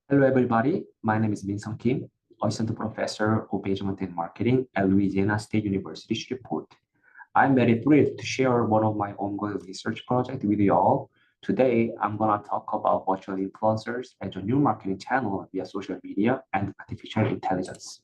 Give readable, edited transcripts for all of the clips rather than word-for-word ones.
Hello, everybody. My name is Minseong Kim, Assistant Professor of Management and Marketing at Louisiana State University, Shreveport. I'm very thrilled to share one of my ongoing research projects with you all. Today, I'm going to talk about virtual influencers as a new marketing channel via social media and artificial intelligence.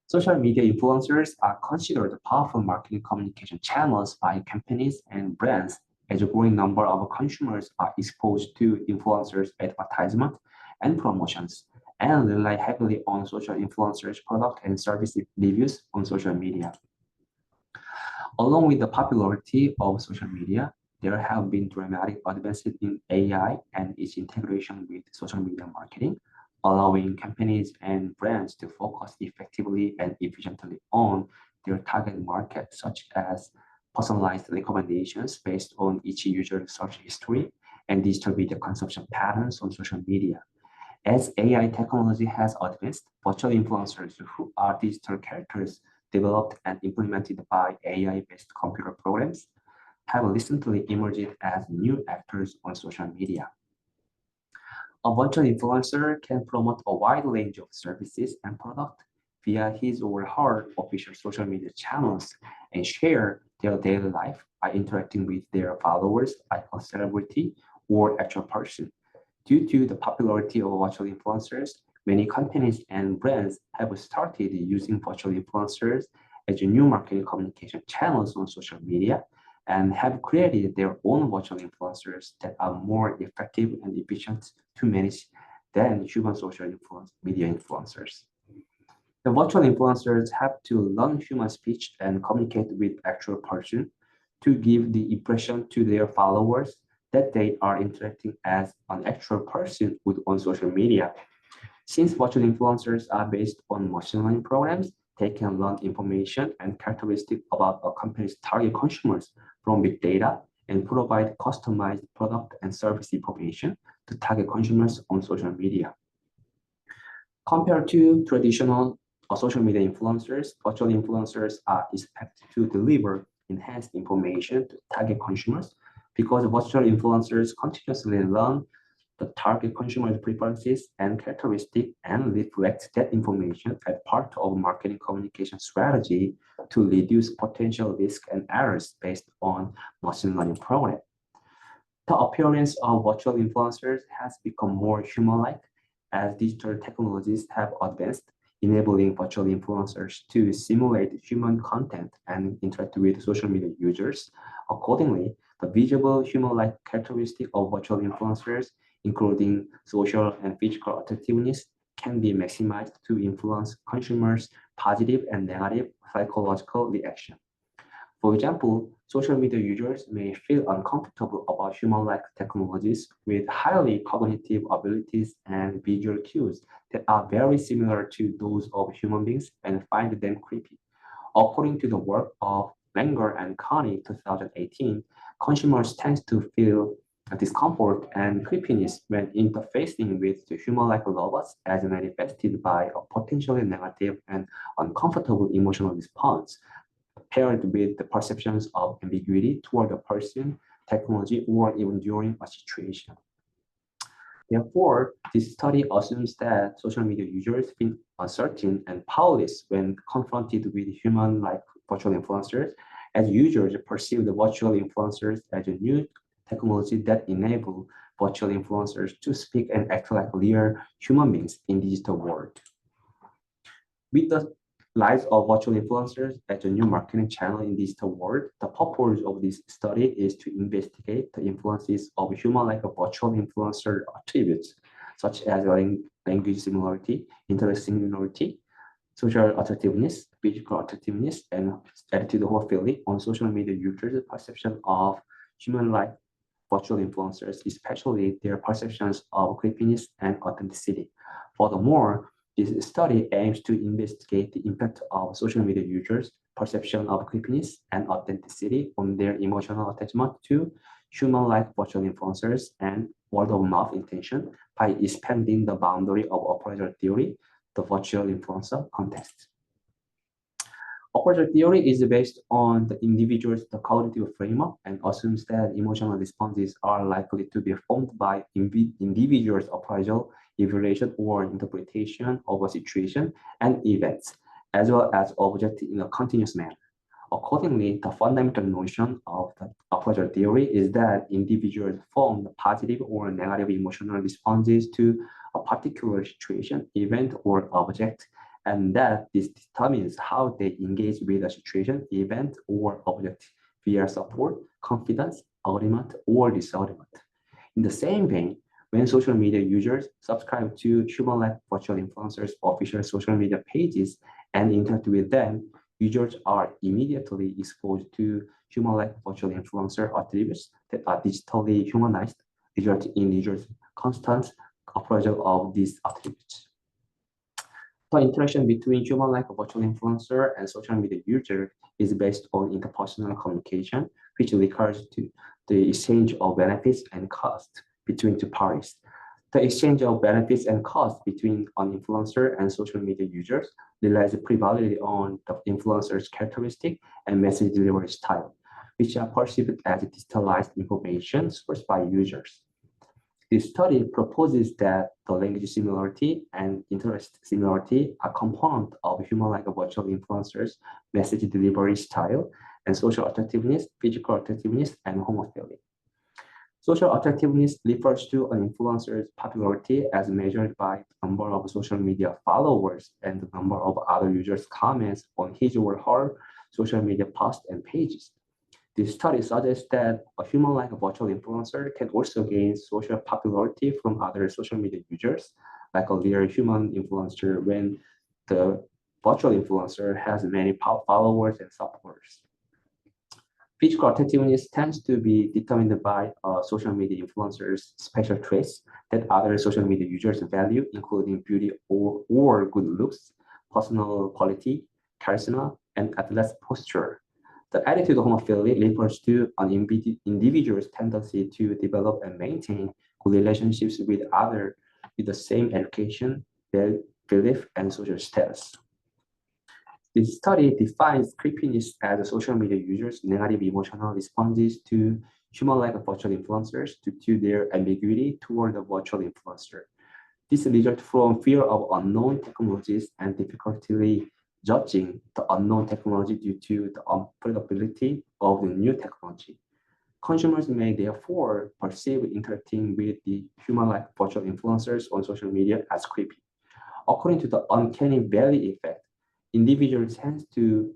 Social media influencers are considered powerful marketing communication channels by companies and brands as a growing number of consumers are exposed to influencers' advertisement and promotions and rely heavily on social influencers' product and service reviews on social media. Along with the popularity of social media, there have been dramatic advances in AI and its integration with social media marketing, allowing companies and brands to focus effectively and efficiently on their target market, such as personalized recommendations based on each user's search history and digital media consumption patterns on social media. As AI technology has advanced, virtual influencers who are digital characters developed and implemented by AI-based computer programs have recently emerged as new actors on social media. A virtual influencer can promote a wide range of services and products via his or her official social media channels and share their daily life by interacting with their followers like a celebrity or actual person. Due to the popularity of virtual influencers, many companies and brands have started using virtual influencers as a new marketing communication channels on social media and have created their own virtual influencers that are more effective and efficient to manage than human social media influencers. The virtual influencers have to learn human speech and communicate with actual person to give the impression to their followers that they are interacting as an actual person on social media. Since virtual influencers are based on machine learning programs, they can learn information and characteristics about a company's target consumers from big data and provide customized product and service information to target consumers on social media. Compared to traditional social media influencers, virtual influencers are expected to deliver enhanced information to target consumers because virtual influencers continuously learn the target consumer's preferences and characteristics and reflect that information as part of marketing communication strategy to reduce potential risk and errors based on machine learning program. The appearance of virtual influencers has become more human-like as digital technologies have advanced, enabling virtual influencers to simulate human content and interact with social media users. Accordingly, the visible human-like characteristic of virtual influencers, including social and physical attractiveness, can be maximized to influence consumers' positive and negative psychological reaction. For example, social media users may feel uncomfortable about human-like technologies with highly cognitive abilities and visual cues that are very similar to those of human beings and find them creepy. According to the work of Langer and Connie 2018, consumers tend to feel discomfort and creepiness when interfacing with the human-like robots as manifested by a potentially negative and uncomfortable emotional response paired with the perceptions of ambiguity toward a person, technology, or even during a situation. Therefore, this study assumes that social media users feel uncertain and powerless when confronted with human-like virtual influencers, as users perceive the virtual influencers as a new technology that enable virtual influencers to speak and act like real human beings in the digital world. With the rise of virtual influencers as a new marketing channel in the digital world, the purpose of this study is to investigate the influences of human-like virtual influencer attributes, such as language similarity, interest similarity, social attractiveness, physical attractiveness, and attitude or feeling on social media users' perception of human-like virtual influencers, especially their perceptions of creepiness and authenticity. Furthermore, this study aims to investigate the impact of social media users' perception of creepiness and authenticity on their emotional attachment to human-like virtual influencers and word-of-mouth intention by expanding the boundary of appraisal theory, the virtual influencer context. Appraisal theory is based on the individual's cognitive framework and assumes that emotional responses are likely to be formed by individuals' appraisal, evaluation, or interpretation of a situation and events, as well as objects in a continuous manner. Accordingly, the fundamental notion of the appraisal theory is that individuals form positive or negative emotional responses to a particular situation, event, or object, and that this determines how they engage with a situation, event, or object via support, confidence, agreement, or disagreement. In the same vein, when social media users subscribe to human-like virtual influencers' official social media pages and interact with them, users are immediately exposed to human-like virtual influencer attributes that are digitally humanized, resulting in users' constant appraisal of these attributes. The interaction between human-like virtual influencer and social media user is based on interpersonal communication, which requires the exchange of benefits and costs between two parties. The exchange of benefits and costs between an influencer and social media users relies primarily on the influencer's characteristic and message delivery style, which are perceived as digitalized information sourced by users. This study proposes that the language similarity and interest similarity are components of human-like virtual influencers' message delivery style and social attractiveness, physical attractiveness, and homophilia. Social attractiveness refers to an influencer's popularity as measured by the number of social media followers and the number of other users' comments on his or her social media posts and pages. This study suggests that a human-like virtual influencer can also gain social popularity from other social media users, like a real human influencer when the virtual influencer has many followers and supporters. Physical attractiveness tends to be determined by social media influencers' special traits that other social media users value, including beauty or good looks, personal quality, charisma, and athletic posture. The attitude of homophilia refers to an individual's tendency to develop and maintain good relationships with others with the same education, belief, and social status. This study defines creepiness as a social media users' negative emotional responses to human-like virtual influencers due to their ambiguity toward a virtual influencer. This results from fear of unknown technologies and difficulty judging the unknown technology due to the unpredictability of the new technology. Consumers may therefore perceive interacting with the human-like virtual influencers on social media as creepy. According to the uncanny valley effect, individuals tend to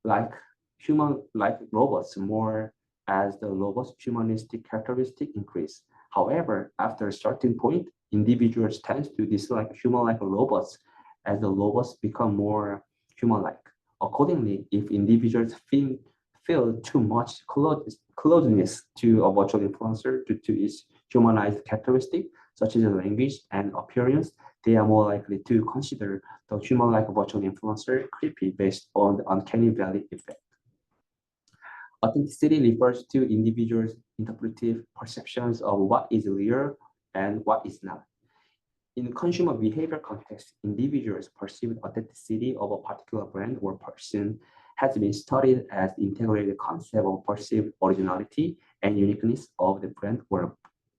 like human-like robots more as the robot's humanistic characteristic increase. However, after a certain point, individuals tend to dislike human-like robots as the robots become more human-like. Accordingly, if individuals feel too much closeness to a virtual influencer due to its humanized characteristic, such as language and appearance, they are more likely to consider the human-like virtual influencer creepy based on the uncanny valley effect. Authenticity refers to individuals' interpretive perceptions of what is real and what is not. In consumer behavior context, individuals' perceived authenticity of a particular brand or person has been studied as the integrated concept of perceived originality and uniqueness of the brand or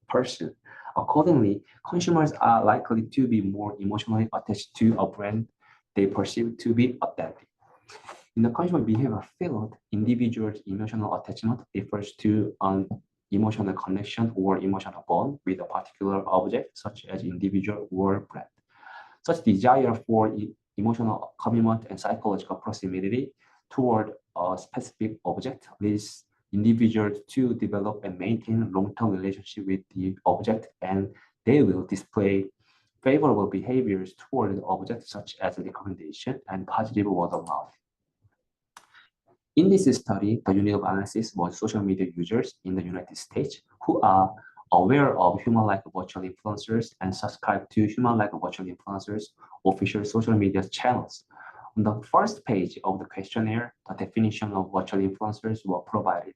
person. Accordingly, consumers are likely to be more emotionally attached to a brand they perceive to be authentic. In the consumer behavior field, individuals' emotional attachment refers to an emotional connection or emotional bond with a particular object, such as individual or brand. Such desire for emotional commitment and psychological proximity toward a specific object leads individuals to develop and maintain long-term relationship with the object, and they will display favorable behaviors toward the object, such as recommendation and positive word of mouth. In this study, the unit of analysis was social media users in the United States who are aware of human-like virtual influencers and subscribe to human-like virtual influencers' official social media channels. On the first page of the questionnaire, the definition of virtual influencers were provided.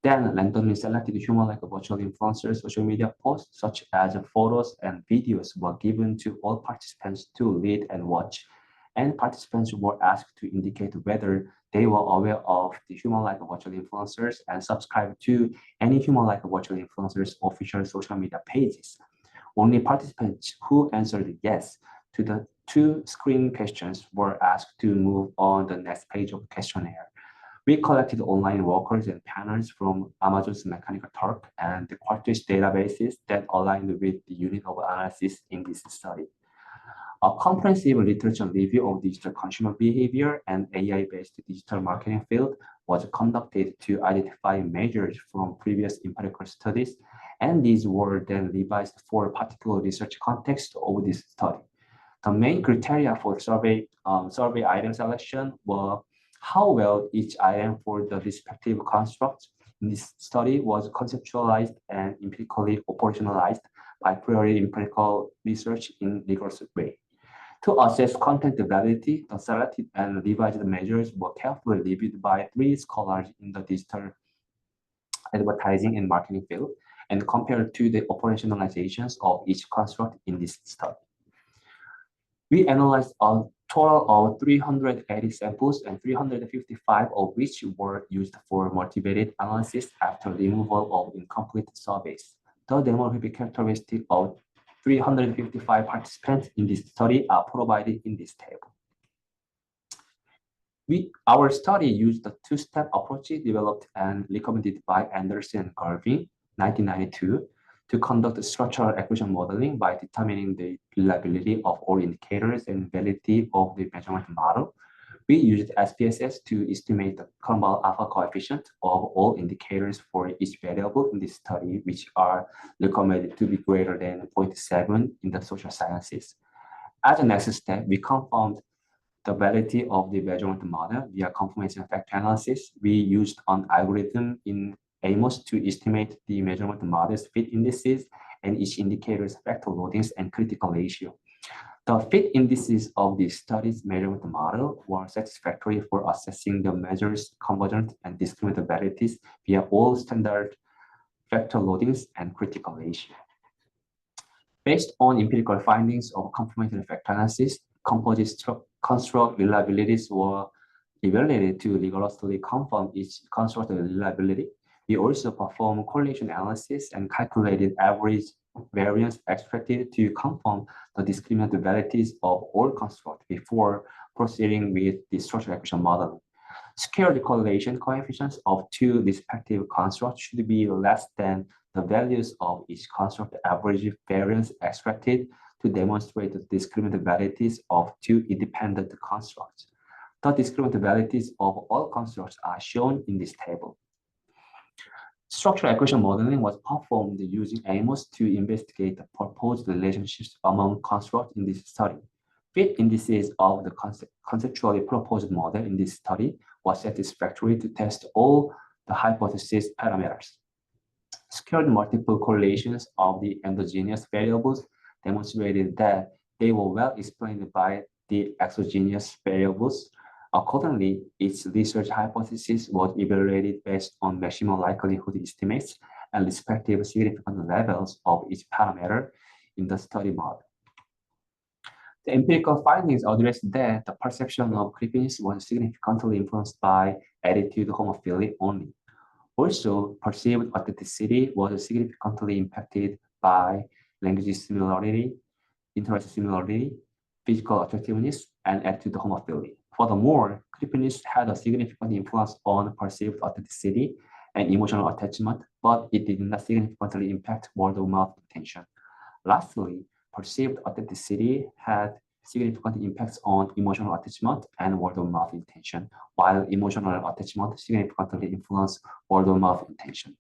Then randomly selected human-like virtual influencers' social media posts, such as photos and videos, were given to all participants to read and watch. and participants were asked to indicate whether they were aware of the human-like virtual influencers and subscribed to any human-like virtual influencers' official social media pages. Only participants who answered yes to the two screening questions were asked to move on the next page of the questionnaire. We collected online workers and panels from Amazon's Mechanical Turk and the Quartz databases that aligned with the unit of analysis in this study. A comprehensive literature review of digital consumer behavior and AI-based digital marketing field was conducted to identify measures from previous empirical studies, and these were then revised for particular research context of this study. The main criteria for survey item selection were how well each item for the respective construct in this study was conceptualized and empirically operationalized by prior empirical research in rigorous way. To assess content validity, the selected and revised measures were carefully reviewed by 3 scholars in the digital advertising and marketing field and compared to the operationalizations of each construct in this study. We analyzed a total of 380 samples and 355 of which were used for motivated analysis after removal of incomplete surveys. The demographic characteristics of 355 participants in this study are provided in this table. Our study used the two-step approach developed and recommended by Anderson and Garvin, 1992, to conduct structural acquisition modeling by determining the reliability of all indicators and validity of the measurement model. We used SPSS to estimate the Crumball alpha coefficient of all indicators for each variable in this study, which are recommended to be greater than 0.7 in the social sciences. As a next step, we confirmed the validity of the measurement model via confirmation factor analysis. We used an algorithm in AMOS to estimate the measurement model's fit indices and each indicator's factor loadings and critical ratio. The fit indices of the study's measurement model were satisfactory for assessing the measure's convergent and discriminant validities via all standard factor loadings and critical ratio. Based on empirical findings of confirmatory factor analysis, composite construct reliabilities were evaluated to rigorously confirm each construct reliability. We also performed correlation analysis and calculated average variance expected to confirm the discriminant validities of all constructs before proceeding with the structural acquisition modeling. Scared correlation coefficients of two respective constructs should be less than the values of each construct average variance expected to demonstrate the discriminant validities of two independent constructs. The discriminant validities of all constructs are shown in this table. Structural acquisition modeling was performed using AMOS to investigate the proposed relationships among constructs in this study. Fit indices of the conceptually proposed model in this study was satisfactory to test all the hypothesis parameters. Scared multiple correlations of the endogenous variables demonstrated that they were well explained by the exogenous variables. Accordingly, its research hypothesis was evaluated based on maximum likelihood estimates and respective significant levels of each parameter in the study model. The empirical findings addressed that the perception of creepiness was significantly influenced by attitude homophily only. Also, perceived authenticity was significantly impacted by language similarity, interest similarity, physical attractiveness, and attitude homophily. Furthermore, creepiness had a significant influence on perceived authenticity and emotional attachment, but it did not significantly impact word-of-mouth intention. Lastly, perceived authenticity had significant impacts on emotional attachment and word-of-mouth intention, while emotional attachment significantly influenced word-of-mouth intention.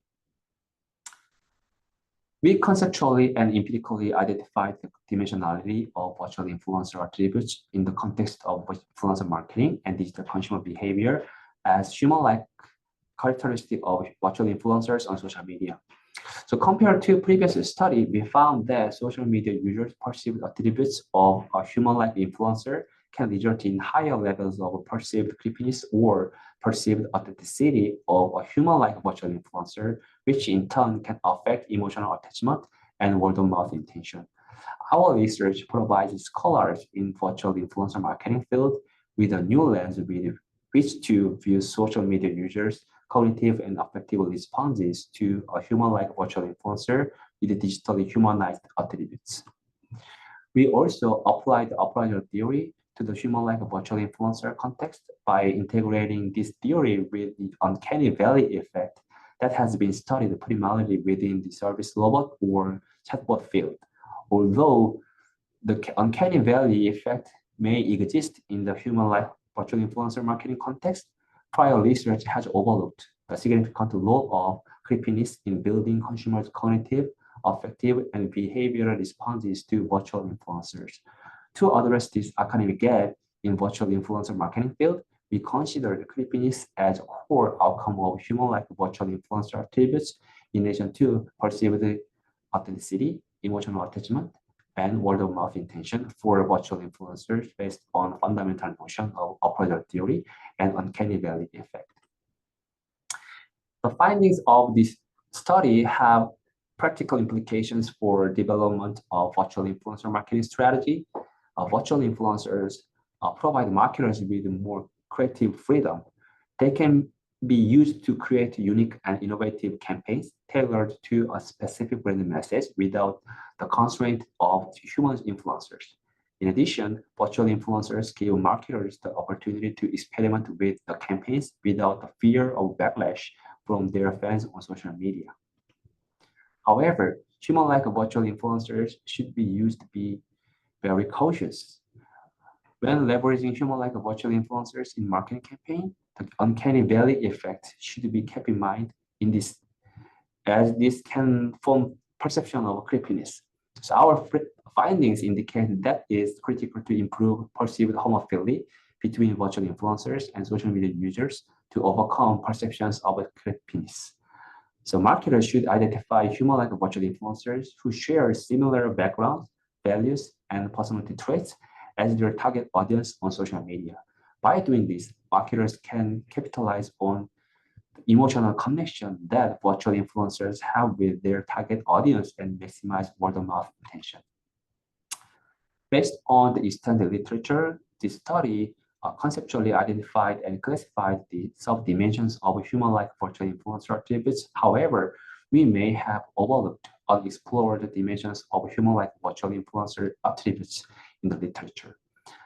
We conceptually and empirically identified the dimensionality of virtual influencer attributes in the context of influencer marketing and digital consumer behavior as human-like characteristic of virtual influencers on social media. So compared to previous study, we found that social media users' perceived attributes of a human-like influencer can result in higher levels of perceived creepiness or perceived authenticity of a human-like virtual influencer, which in turn can affect emotional attachment and word-of-mouth intention. Our research provides scholars in virtual influencer marketing field with a new lens with which to view social media users' cognitive and affective responses to a human-like virtual influencer with digitally humanized attributes. We also applied the appraisal theory to the human-like virtual influencer context by integrating this theory with the uncanny valley effect that has been studied primarily within the service robot or chatbot field. Although the uncanny valley effect may exist in the human-like virtual influencer marketing context, prior research has overlooked the significant role of creepiness in building consumers' cognitive, affective, and behavioral responses to virtual influencers. To address this academic gap in virtual influencer marketing field, we consider the creepiness as a core outcome of human-like virtual influencer attributes in addition to perceived authenticity, emotional attachment, and word-of-mouth intention for virtual influencers based on fundamental notion of appraisal theory and uncanny valley effect. The findings of this study have practical implications for development of virtual influencer marketing strategy. Virtual influencers provide marketers with more creative freedom. They can be used to create unique and innovative campaigns tailored to a specific brand message without the constraint of human influencers. In addition, virtual influencers give marketers the opportunity to experiment with the campaigns without the fear of backlash from their fans on social media. However, human-like virtual influencers should be used to be very cautious. When leveraging human-like virtual influencers in marketing campaign, the uncanny valley effect should be kept in mind in this, as this can form perception of creepiness. So our findings indicate that it is critical to improve perceived homophily between virtual influencers and social media users to overcome perceptions of creepiness. So marketers should identify human-like virtual influencers who share similar backgrounds, values, and personality traits as their target audience on social media. By doing this, marketers can capitalize on the emotional connection that virtual influencers have with their target audience and maximize word-of-mouth attention. Based on the extended literature, this study conceptually identified and classified the sub-dimensions of human-like virtual influencer attributes. However, we may have overlooked unexplored dimensions of human-like virtual influencer attributes in the literature.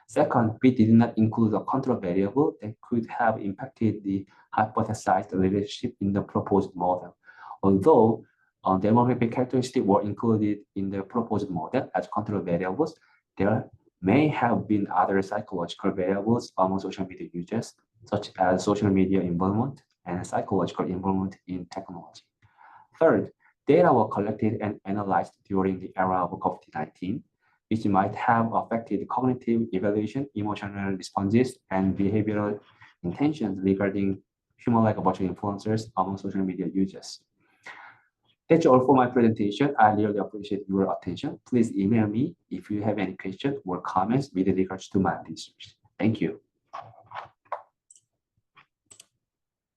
Second, we did not include a control variable that could have impacted the hypothesized relationship in the proposed model. Although demographic characteristics were included in the proposed model as control variables, there may have been other psychological variables among social media users, such as social media involvement and psychological involvement in technology. Third, data were collected and analyzed during the era of COVID-19, which might have affected cognitive evaluation, emotional responses, and behavioral intentions regarding human-like virtual influencers among social media users. That's all for my presentation. I really appreciate your attention. Please email me if you have any questions or comments with regards to my research. Thank you.